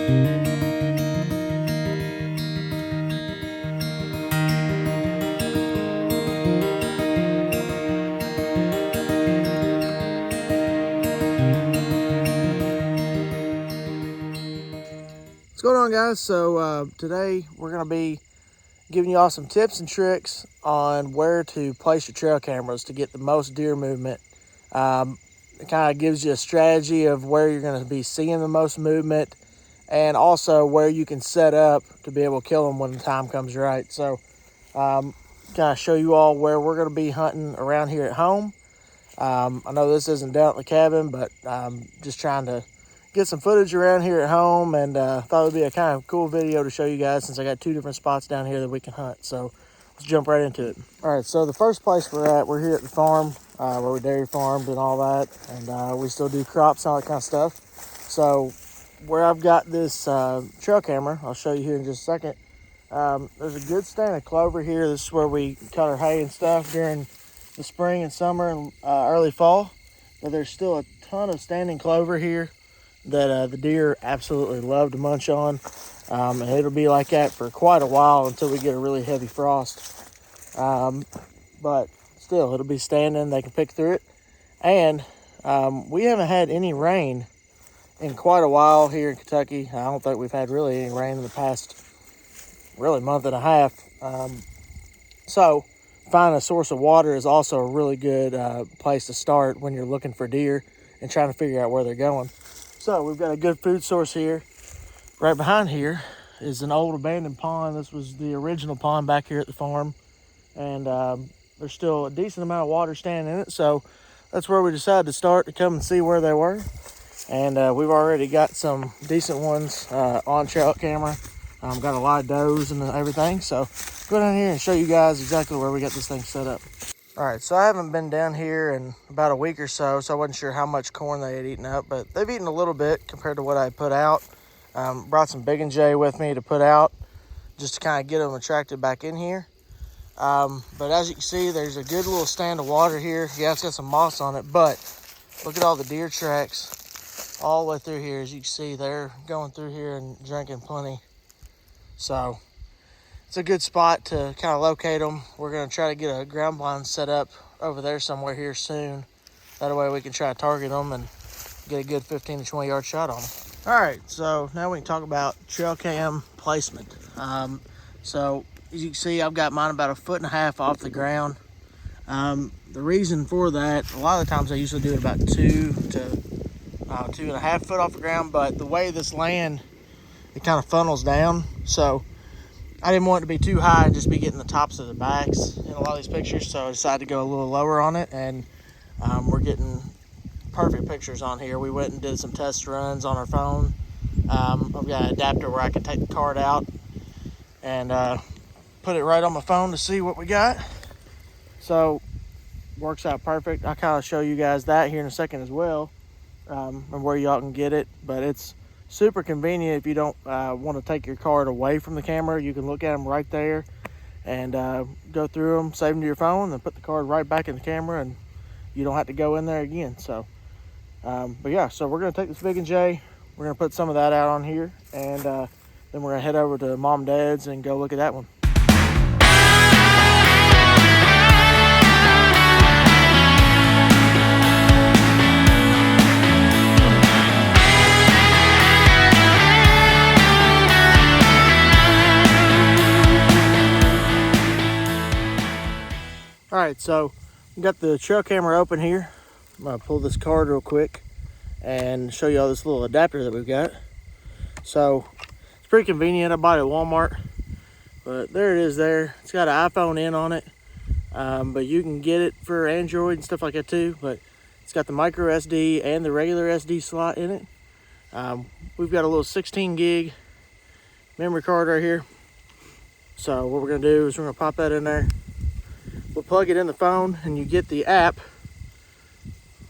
What's going on, guys? So today we're going to be giving you all some tips and tricks on where to place your trail cameras to get the most deer movement. It kind of gives you a strategy of where you're going to be seeing the most movement, and also where you can set up to be able to kill them when the time comes right. So kind of show you all where we're going to be hunting around here at home. I know this isn't down at the cabin, but just trying to get some footage around here at home, and thought it would be a kind of cool video to show you guys since I got two different spots down here that we can hunt. So let's jump right into it. All right, so the first place we're here at the farm where we dairy farmed and all that, and we still do crops and all that kind of stuff. So where I've got this trail camera, I'll show you here in just a second. There's a good stand of clover here. This is where we cut our hay and stuff during the spring and summer and early fall. But there's still a ton of standing clover here that the deer absolutely love to munch on, and it'll be like that for quite a while until we get a really heavy frost. But still, it'll be standing. They can pick through it, and we haven't had any rain in quite a while here in Kentucky. I don't think we've had really any rain in the past really month and a half. So finding a source of water is also a really good place to start when you're looking for deer and trying to figure out where they're going. So we've got a good food source here. Right behind here is an old abandoned pond. This was the original pond back here at the farm, and there's still a decent amount of water standing in it. So that's where we decided to start, to come and see where they were. And we've already got some decent ones on trail camera. Got a lot of does and everything. So go down here and show you guys exactly where we got this thing set up. All right, so I haven't been down here in about a week or so I wasn't sure how much corn they had eaten up, but they've eaten a little bit compared to what I put out. Brought some Big&J with me to put out just to kind of get them attracted back in here. But as you can see, there's a good little stand of water here. Yeah, it's got some moss on it, but look at all the deer tracks all the way through here. As you can see, they're going through here and drinking plenty. So it's a good spot to kind of locate them. We're going to try to get a ground blind set up over there somewhere here soon. That way we can try to target them and get a good 15 to 20 yard shot on them. All right, so now we can talk about trail cam placement. So as you can see, I've got mine about 1.5 feet off the ground. The reason for that, a lot of the times I usually do it about 2 to 2.5 foot off the ground, but the way this land, it kind of funnels down. So I didn't want it to be too high and just be getting the tops of the backs in a lot of these pictures, so I decided to go a little lower on it, and we're getting perfect pictures on here. We went and did some test runs on our phone. I've got an adapter where I can take the card out and put it right on my phone to see what we got. So works out perfect. I'll kind of show you guys that here in a second as well, and where y'all can get it, but it's super convenient if you don't want to take your card away from the camera. You can look at them right there and go through them, save them to your phone, and put the card right back in the camera, and you don't have to go in there again. So but yeah, so we're going to take this Big&J, we're going to put some of that out on here, and then we're going to head over to Mom and Dad's and go look at that one. All right, so we got the trail camera open here. I'm gonna pull this card real quick and show you all this little adapter that we've got. So it's pretty convenient. I bought it at Walmart, but there it is there. It's got an iPhone in on it, but you can get it for Android and stuff like that too. But it's got the micro SD and the regular SD slot in it. We've got a little 16 gig memory card right here. So what we're gonna do is we're gonna pop that in there. We'll plug it in the phone, and you get the app.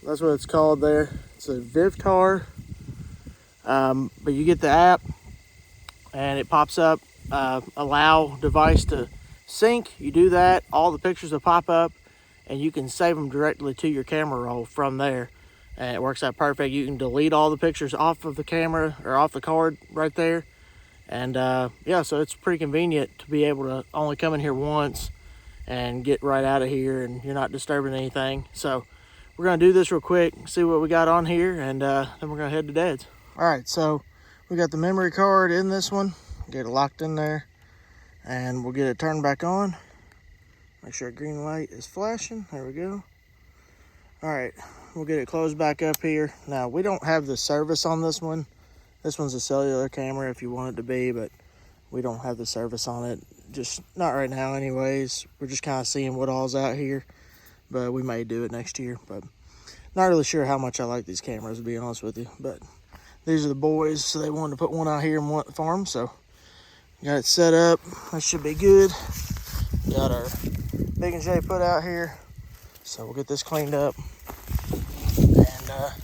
That's what it's called there. It's a Vivtar. But you get the app, and it pops up, allow device to sync. You do that, all the pictures will pop up, and you can save them directly to your camera roll from there. and it works out perfect. You can delete all the pictures off of the camera or off the card right there. And yeah, so it's pretty convenient to be able to only come in here once and get right out of here, and you're not disturbing anything. So we're gonna do this real quick, see what we got on here, and then we're gonna head to Dad's. All right, so we got the memory card in this one. Get it locked in there, and we'll get it turned back on. Make sure green light is flashing. There we go. All right, we'll get it closed back up here. Now, we don't have the service on this one. This one's a cellular camera if you want it to be, but we don't have the service on it. Just not right now anyways. We're just kind of seeing what all's out here, but we may do it next year. But not really sure how much I like these cameras, to be honest with you. But these are the boys, so they wanted to put one out here and one at the farm, so got it set up. That should be good. Got our Big&J put out here, so we'll get this cleaned up and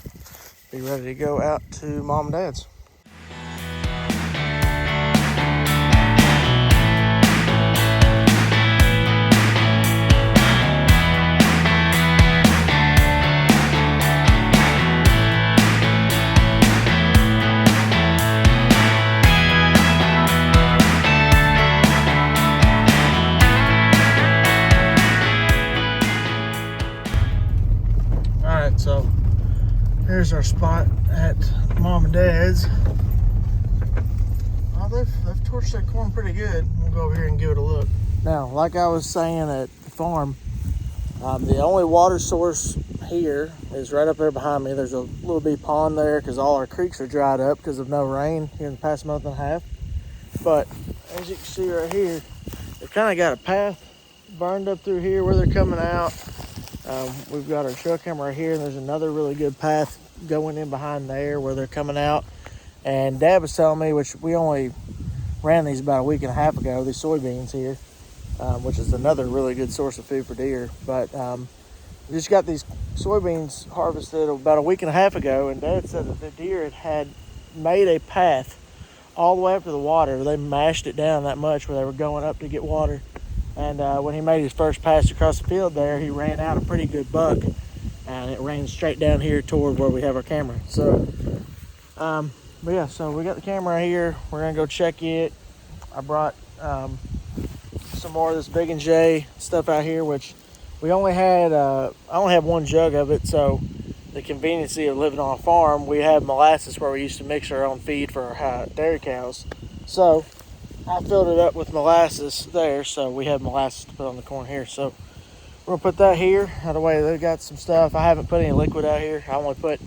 be ready to go out to Mom and Dad's. So here's our spot at Mom and Dad's. Oh, they've torched that corn pretty good. We'll go over here and give it a look. Now, like I was saying at the farm, the only water source here is right up there behind me. There's a little bitty pond there because all our creeks are dried up because of no rain here in the past month and a half. But as you can see right here, they've kind of got a path burned up through here where they're coming out. We've got our trail camera right here, and there's another really good path going in behind there where they're coming out. And Dad was telling me, which we only ran these about a week and a half ago, these soybeans here, which is another really good source of food for deer. But we just got these soybeans harvested about a week and a half ago, and Dad said that the deer had made a path all the way up to the water. They mashed it down that much where they were going up to get water. And when he made his first pass across the field there, he ran out a pretty good buck, and it ran straight down here toward where we have our camera. So, but yeah, so we got the camera right here. We're gonna go check it. I brought some more of this Big&J stuff out here, which we only had, I only have one jug of it, so the conveniency of living on a farm, we have molasses where we used to mix our own feed for our dairy cows. So I filled it up with molasses there, so we have molasses to put on the corn here. So we're gonna put that here. Out of the way, they've got some stuff. I haven't put any liquid out here. I only put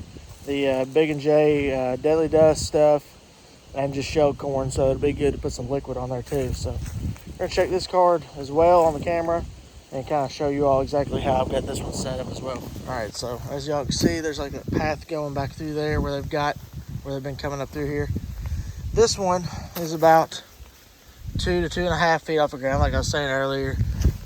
the Big&J Deadly Dust stuff and just shelled corn, so it'd be good to put some liquid on there too. So we're gonna check this card as well on the camera and kind of show you all exactly how I've got this one set up as well. All right, so as y'all can see, there's like a path going back through there where they've been coming up through here. This one is about 2 to 2.5 feet off the ground, like I was saying earlier.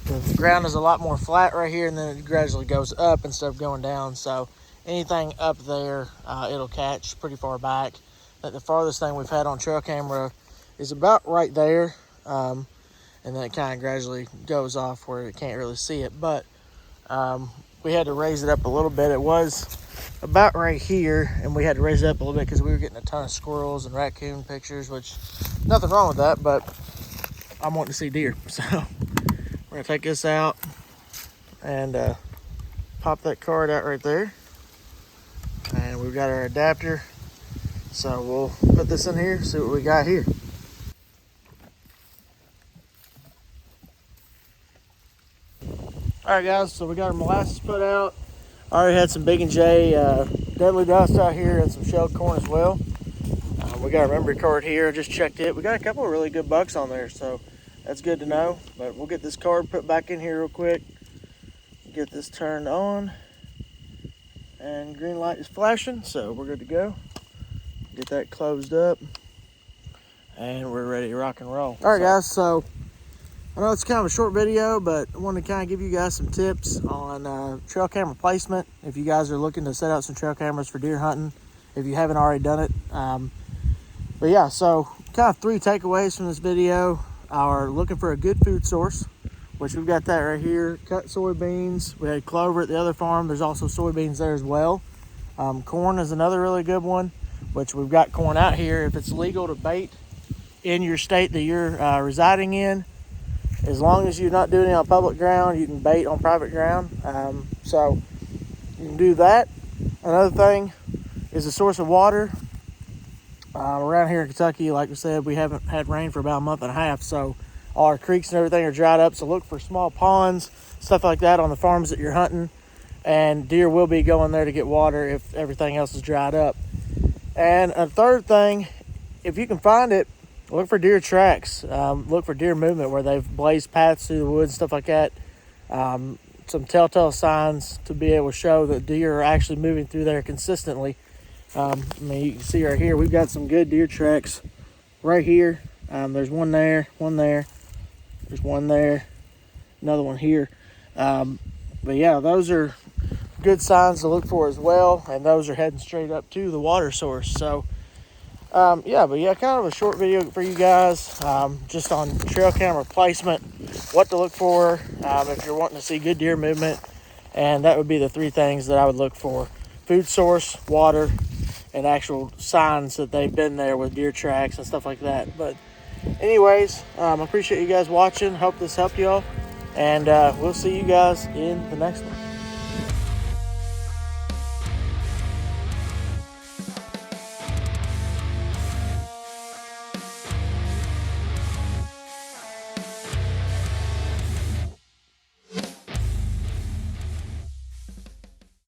The ground is a lot more flat right here, and then it gradually goes up instead of going down. So anything up there, it'll catch pretty far back. But the farthest thing we've had on trail camera is about right there, and then it kind of gradually goes off where it can't really see it. But we had to raise it up a little bit. It was about right here, and we had to raise it up a little bit because we were getting a ton of squirrels and raccoon pictures, which nothing wrong with that, but I'm wanting to see deer. So we're gonna take this out and pop that card out right there, and we've got our adapter, so we'll put this in here, see what we got here. All right guys, so we got our molasses put out. I already had some Big&J Deadly Dust out here and some shelled corn as well. We got our memory card here, just checked it. We got a couple of really good bucks on there, so that's good to know. But we'll get this card put back in here real quick. Get this turned on. And green light is flashing, so we're good to go. Get that closed up. And we're ready to rock and roll. All right guys, so I know it's kind of a short video, but I want to kind of give you guys some tips on trail camera placement. If you guys are looking to set out some trail cameras for deer hunting, if you haven't already done it. But yeah, so kind of 3 takeaways from this video are looking for a good food source, which we've got that right here. Cut soybeans. We had clover at the other farm. There's also soybeans there as well. Corn is another really good one, which we've got corn out here. If it's legal to bait in your state that you're residing in, as long as you're not doing it on public ground, you can bait on private ground. So you can do that. Another thing is a source of water. Around here in Kentucky, like I said, we haven't had rain for about a month and a half, so all our creeks and everything are dried up. So look for small ponds, stuff like that on the farms that you're hunting, and deer will be going there to get water if everything else is dried up. And a third thing, if you can find it, look for deer tracks. Look for deer movement where they've blazed paths through the woods, stuff like that. Some telltale signs to be able to show that deer are actually moving through there consistently. I mean, you can see right here, we've got some good deer tracks right here. There's one there, there's one there, another one here. But yeah, those are good signs to look for as well, and those are heading straight up to the water source. So yeah, kind of a short video for you guys, just on trail camera placement, what to look for if you're wanting to see good deer movement. And that would be the three things that I would look for: food source, water, and actual signs that they've been there with deer tracks and stuff like that. But anyways, I appreciate you guys watching. Hope this helped y'all, and we'll see you guys in the next one.